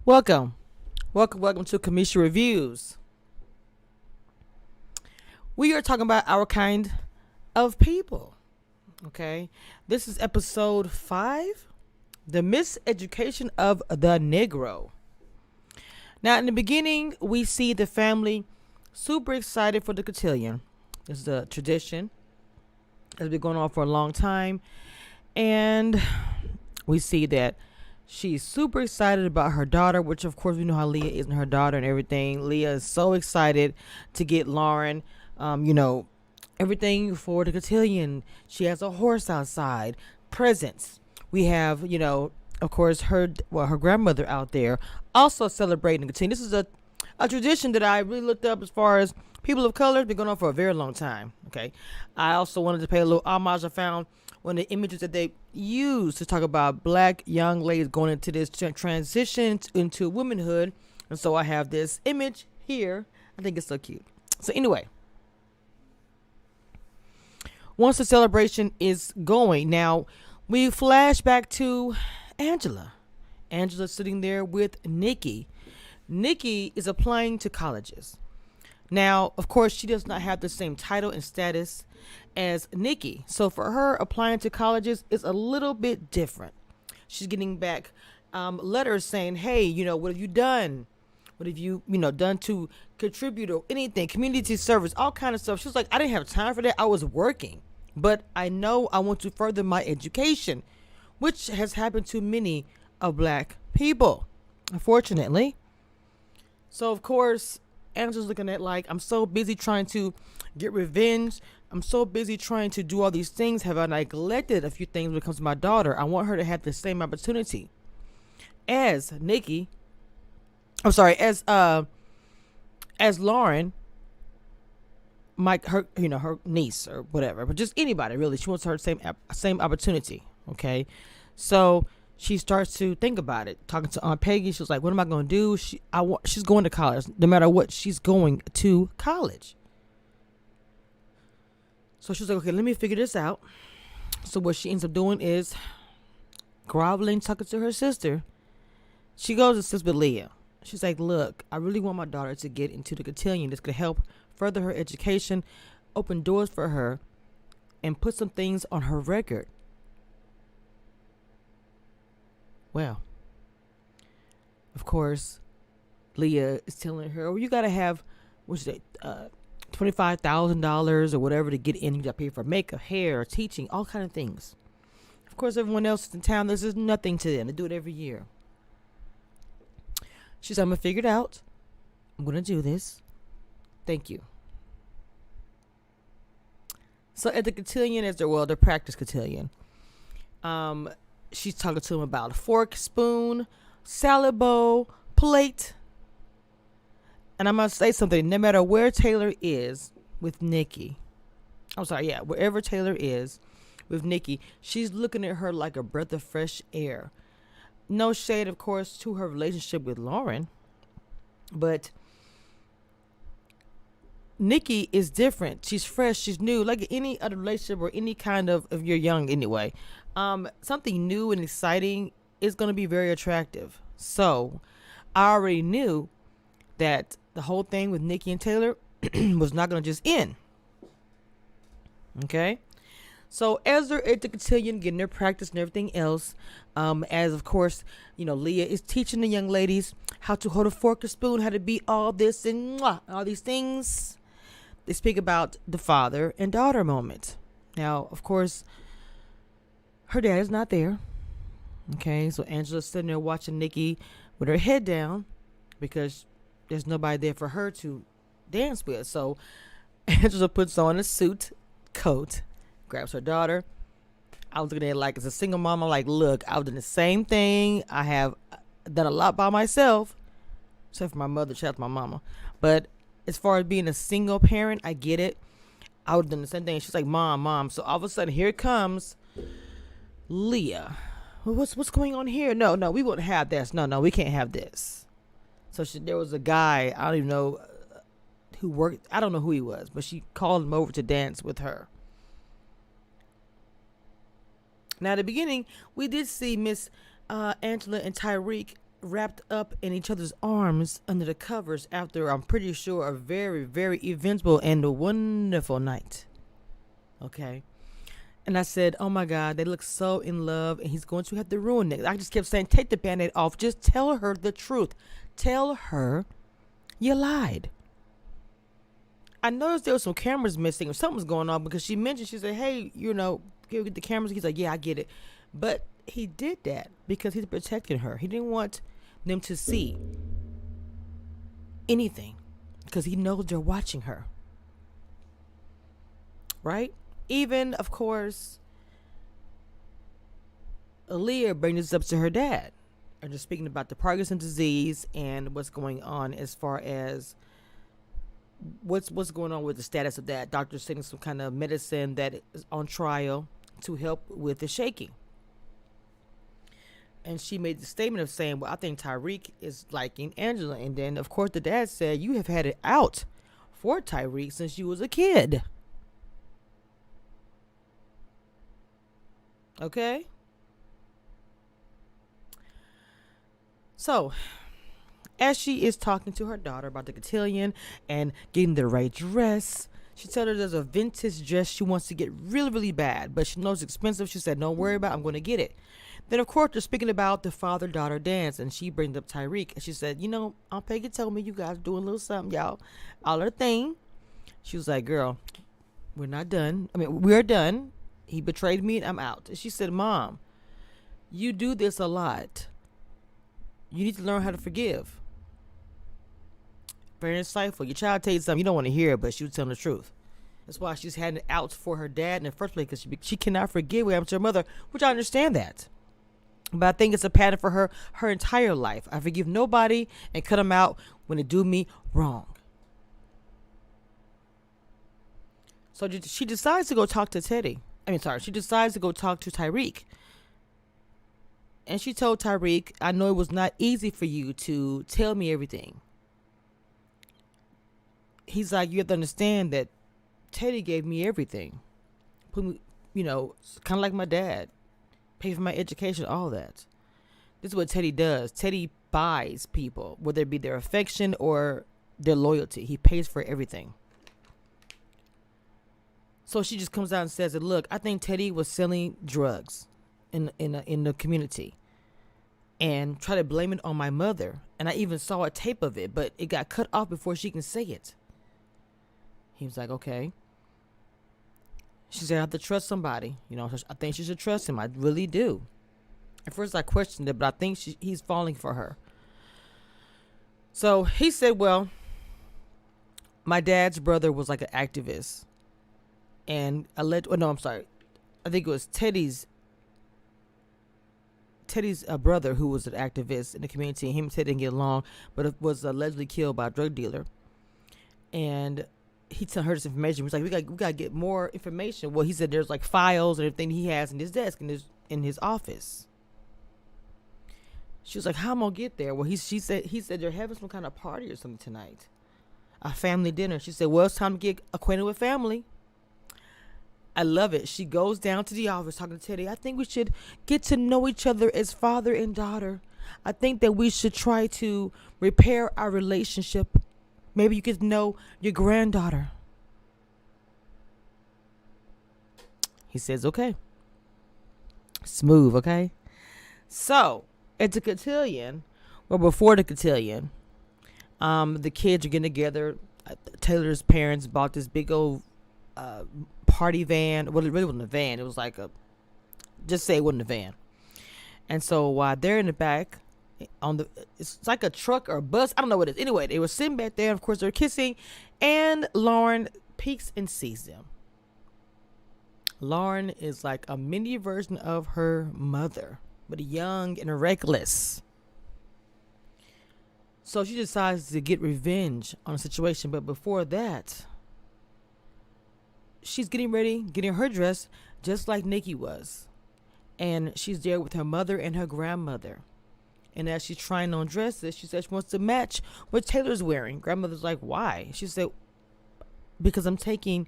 Welcome. Welcome to Kamisha Reviews. We are talking about our kind of people. Okay. This is episode 5, The Miseducation of the Negro. Now, in the beginning, we see the family super excited for the cotillion. This is a tradition that's been going on for a long time. And we see that she's super excited about her daughter, which of course we know how Leah is and her daughter and everything. Leah is so excited to get Lauren, everything for the cotillion. She has a horse outside, presents. We have, of course, her grandmother out there also celebrating the cotillion. This is a tradition that I really looked up as far as people of color. It's been going on for a very long time. Okay. I also wanted to pay a little homage. I found one of the images that they use to talk about black young ladies going into this transition into womanhood. And so I have this image here. I think it's so cute. So anyway, once the celebration is going, now we flash back to Angela. Angela sitting there with Nikki. Nikki is applying to colleges. Now, of course, she does not have the same title and status as Nikki. So for her, applying to colleges is a little bit different. She's getting back letters saying, hey, what have you done? What have you, done to contribute or anything, community service, all kind of stuff. She was like, I didn't have time for that. I was working. But I know I want to further my education, which has happened to many of black people, unfortunately. So, of course, Angela's looking at like, I'm so busy trying to get revenge. I'm so busy trying to do all these things. Have I neglected a few things when it comes to my daughter? I want her to have the same opportunity as Nikki. I'm sorry, as Lauren, her niece or whatever, but just anybody really. She wants her same opportunity. Okay, so she starts to think about it. Talking to Aunt Peggy, she was like, "What am I going to do?" She's going to college. No matter what, she's going to college. So she's like, "Okay, let me figure this out." So what she ends up doing is groveling, talking to her sister. She goes and sits with Leah. She's like, "Look, I really want my daughter to get into the cotillion. This could help further her education, open doors for her, and put some things on her record." Well, of course, Leah is telling her, "Oh, you gotta have, what's it, $25,000 or whatever to get in. You gotta pay for makeup, hair, teaching, all kind of things." Of course, everyone else in town, this is nothing to them. They do it every year. She's, "I'm gonna figure it out. I'm gonna do this. Thank you." So at the cotillion, the practice cotillion, she's talking to him about a fork, spoon, salad bowl, plate. And I must say something. No matter where Taylor is with Nikki, wherever Taylor is with Nikki, she's looking at her like a breath of fresh air. No shade, of course, to her relationship with Lauren, but Nikki is different. She's fresh. She's new. Like any other relationship or any kind of, if you're young anyway, something new and exciting is going to be very attractive. So I already knew that the whole thing with Nikki and Taylor was not going to just end. Okay. So as they're at the cotillion, getting their practice and everything else, as of course, Leah is teaching the young ladies how to hold a fork or spoon, how to be all this and all these things. They speak about the father and daughter moment. Now, of course, her dad is not there. Okay, so Angela's sitting there watching Nikki with her head down because there's nobody there for her to dance with. So Angela puts on a suit, coat, grabs her daughter. I was looking at it like, as a single mom, I'm like, look, I've done the same thing. I have done a lot by myself, except for my mother. Shout out to my mama. But as far as being a single parent, I get it. I would have done the same thing. She's like, mom. So all of a sudden, here comes Leah. Well, what's going on here? No, we wouldn't have this. No, we can't have this. So there was a guy, I don't even know who worked. I don't know who he was, but she called him over to dance with her. Now, at the beginning, we did see Miss Angela and Tyreek wrapped up in each other's arms under the covers after, I'm pretty sure, a very, very eventful and a wonderful night. Okay. And I said, oh my God, they look so in love and he's going to have to ruin it. I just kept saying, take the band-aid off. Just tell her the truth. Tell her you lied. I noticed there was some cameras missing or something was going on because she mentioned, she said, hey, can we get the cameras? He's like, yeah, I get it. But he did that because he's protecting her. He didn't want them to see anything because he knows they're watching her. Right? Even, of course, Aaliyah brings this up to her dad. And just speaking about the Parkinson's disease and what's going on as far as what's going on with the status of that. Doctors saying some kind of medicine that is on trial to help with the shaking. And she made the statement of saying, well, I think Tyreek is liking Angela. And then, of course, the dad said, you have had it out for Tyreek since you was a kid. Okay? So, as she is talking to her daughter about the cotillion and getting the right dress, she tells her there's a vintage dress she wants to get really, really bad, but she knows it's expensive. She said, don't worry about it, I'm going to get it. Then, of course, they're speaking about the father-daughter dance, and she brings up Tyreek, and she said, Aunt Peggy told me you guys doing a little something, y'all. All her thing. She was like, girl, we're not done. We're done. He betrayed me, and I'm out. And she said, Mom, you do this a lot. You need to learn how to forgive. Very insightful. Your child tells you something you don't want to hear, but she was telling the truth. That's why she's had it out for her dad in the first place, because she cannot forgive what happened to her mother, which I understand that. But I think it's a pattern for her entire life. I forgive nobody and cut them out when they do me wrong. So she decides to go talk to she decides to go talk to Tyreek. And she told Tyreek, I know it was not easy for you to tell me everything. He's like, you have to understand that Teddy gave me everything. Put me, kind of like my dad. Pay for my education, all that. This is what Teddy does. Teddy buys people, whether it be their affection or their loyalty. He pays for everything. So she just comes out and says that, look, I think Teddy was selling drugs in the community and try to blame it on my mother. And I even saw a tape of it, but it got cut off before she can say it. He was like, okay. She said, I have to trust somebody. I think she should trust him. I really do. At first I questioned it, but I think he's falling for her. So he said, well, my dad's brother was like an activist. And I think it was Teddy's brother who was an activist in the community. Him and Teddy didn't get along, but it was allegedly killed by a drug dealer. And he told her this information. He was like, we got to get more information. Well, he said there's like files and everything he has in his desk in his office. She was like, how am I gonna get there? Well, he said they're having some kind of party or something tonight, a family dinner. She said, well, it's time to get acquainted with family. I love it. She goes down to the office talking to Teddy. I think we should get to know each other as father and daughter. I think that we should try to repair our relationship. Maybe you get to know your granddaughter. He says, okay. Smooth, okay? So, at the cotillion, or before the cotillion, the kids are getting together. Taylor's parents bought this big old party van. Well, it really wasn't a van. It was like just say it wasn't a van. And so while they're in the back, it's like a truck or a bus. I don't know what it is. Anyway, they were sitting back there. Of course, they're kissing. And Lauren peeks and sees them. Lauren is like a mini version of her mother, but young and reckless. So she decides to get revenge on the situation. But before that, she's getting ready, getting her dress just like Nikki was. And she's there with her mother and her grandmother. And as she's trying on dresses, she said she wants to match what Taylor's wearing. Grandmother's like, why? She said, because I'm taking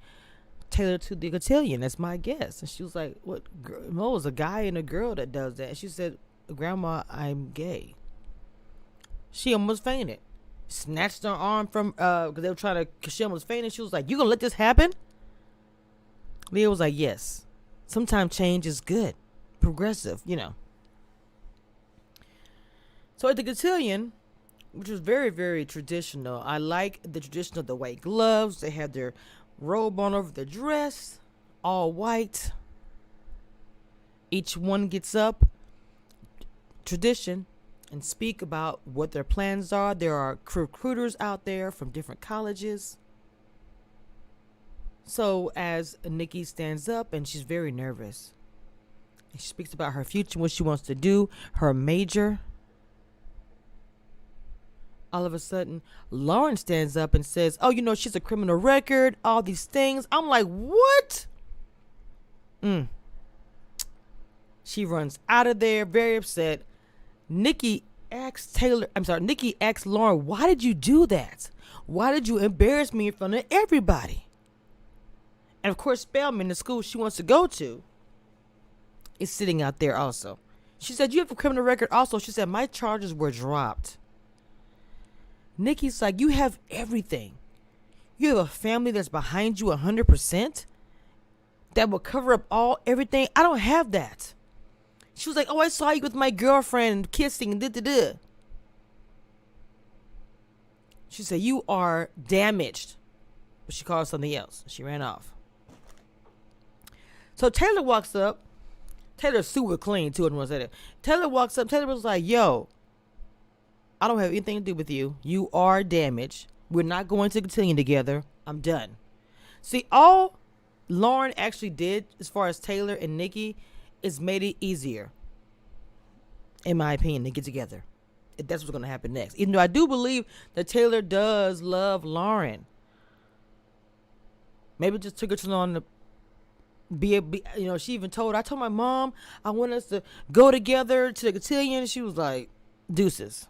Taylor to the cotillion. That's my guess. And she was like, what? No, it's a guy and a girl that does that. And she said, Grandma, I'm gay. She almost fainted. Snatched her arm from because they were trying to. Cause she almost fainted. She was like, "You gonna let this happen?" Leah was like, "Yes. Sometimes change is good, progressive, you know." So at the cotillion, which was very, very traditional. I like the tradition of the white gloves. They had their robe on over the dress, all white. Each one gets up, tradition, and speak about what their plans are. There are recruiters out there from different colleges. So as Nikki stands up, and she's very nervous, and she speaks about her future, what she wants to do, her major. All of a sudden, Lauren stands up and says, "Oh, she's a criminal record, all these things." I'm like, what? She runs out of there, very upset. Nikki asks Lauren, "Why did you do that? Why did you embarrass me in front of everybody?" And of course, Spelman, the school she wants to go to, is sitting out there also. She said, "You have a criminal record also." She said, "My charges were dropped." Nikki's like, "You have everything. You have a family that's behind you 100%, that will cover up everything. I don't have that." She was like, "Oh, I saw you with my girlfriend kissing and da-da-da." She said, "You are damaged." But she called something else. She ran off. So Taylor walks up. Taylor's super clean too. I don't want to say that. Taylor walks up. Taylor was like, "Yo, I don't have anything to do with you. You are damaged. We're not going to continue together. I'm done." See, all Lauren actually did, as far as Taylor and Nikki, is made it easier, in my opinion, to get together. If that's what's going to happen next. Even though I do believe that Taylor does love Lauren. Maybe it just took her too long to she even I told my mom I want us to go together to the cotillion. She was like, "Deuces."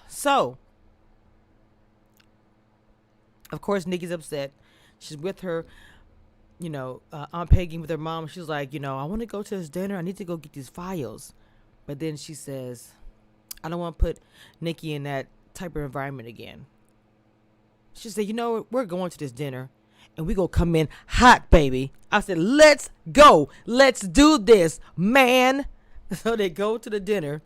So, of course, Nikki's upset. She's with her, Aunt Peggy with her mom. She's like, "I want to go to this dinner. I need to go get these files." But then she says, "I don't want to put Nikki in that type of environment again." She said, "We're going to this dinner and we gonna come in hot, baby." I said, "Let's go. Let's do this, man." So they go to the dinner.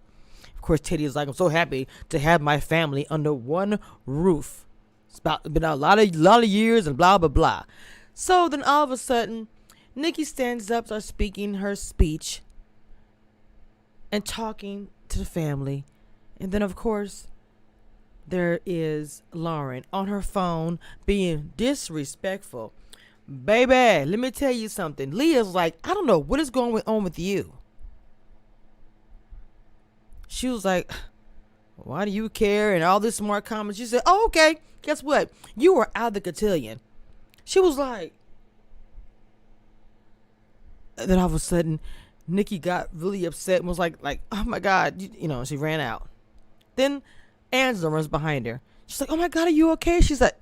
Of course, Teddy is like, "I'm so happy to have my family under one roof. It's been a lot of years and blah, blah, blah." So then all of a sudden, Nikki stands up, starts speaking her speech and talking to the family. And then, of course, there is Lauren on her phone being disrespectful. Baby, let me tell you something. Leah's like, "I don't know what is going on with you." She was like, "Why do you care?" and all this smart comments. She said, "Oh, okay. Guess what? You were out of the cotillion." She was like, and then all of a sudden, Nikki got really upset and was like, "Oh my God," she ran out. Then Angela runs behind her. She's like, "Oh my God, are you okay?" She's like,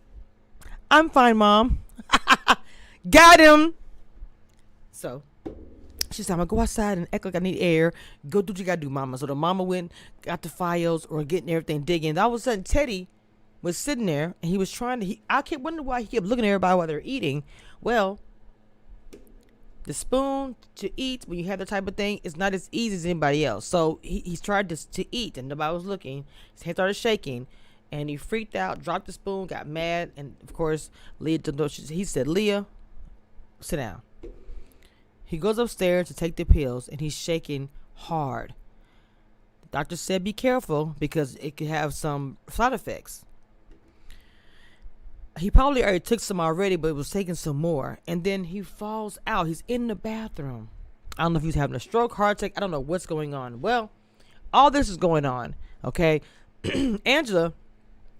"I'm fine, Mom." Got him. So she said, "I'm gonna go outside and act like I need air. Go do what you gotta do, Mama." So the mama went, got the files or getting everything digging. And all of a sudden, Teddy was sitting there and he was trying to. I kept wondering why he kept looking at everybody while they're eating. Well, the spoon to eat when you have that type of thing is not as easy as anybody else. So he tried to eat and nobody was looking. His hand started shaking and he freaked out, dropped the spoon, got mad, and of course Leah. He said, "Leah, sit down." He goes upstairs to take the pills and he's shaking hard. The doctor said, "Be careful because it could have some side effects." He probably already took some already, but was taking some more. And then he falls out. He's in the bathroom. I don't know if he's having a stroke, heart attack. I don't know what's going on. Well, all this is going on, okay? Angela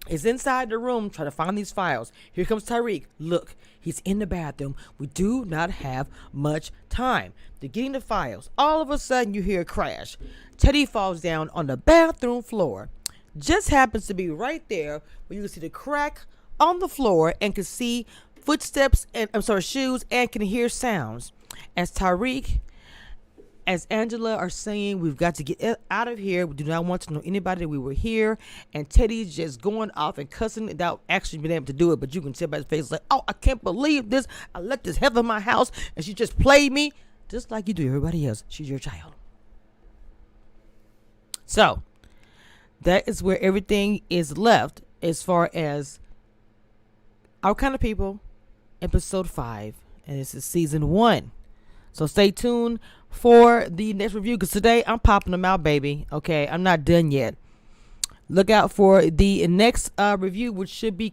is inside the room trying to find these files. Here comes Tyreek. Look, he's in the bathroom. We do not have much time. They're getting the files. All of a sudden, you hear a crash. Teddy falls down on the bathroom floor. Just happens to be right there where you can see the crack on the floor and can see footsteps and shoes and can hear sounds as Tyreek as Angela are saying, we've got to get out of here. We do not want to know anybody that we were here. And Teddy's just going off and cussing without actually being able to do it. But you can tell by his face, like, oh, I can't believe this. I let this heifer in my house and she just played me. Just like you do everybody else. She's your child. So that is where everything is left as far as Our Kind of People, episode 5. And this is season 1. So stay tuned for the next review, because today I'm popping them out, baby. Okay, I'm not done yet. Look out for the next review, which should be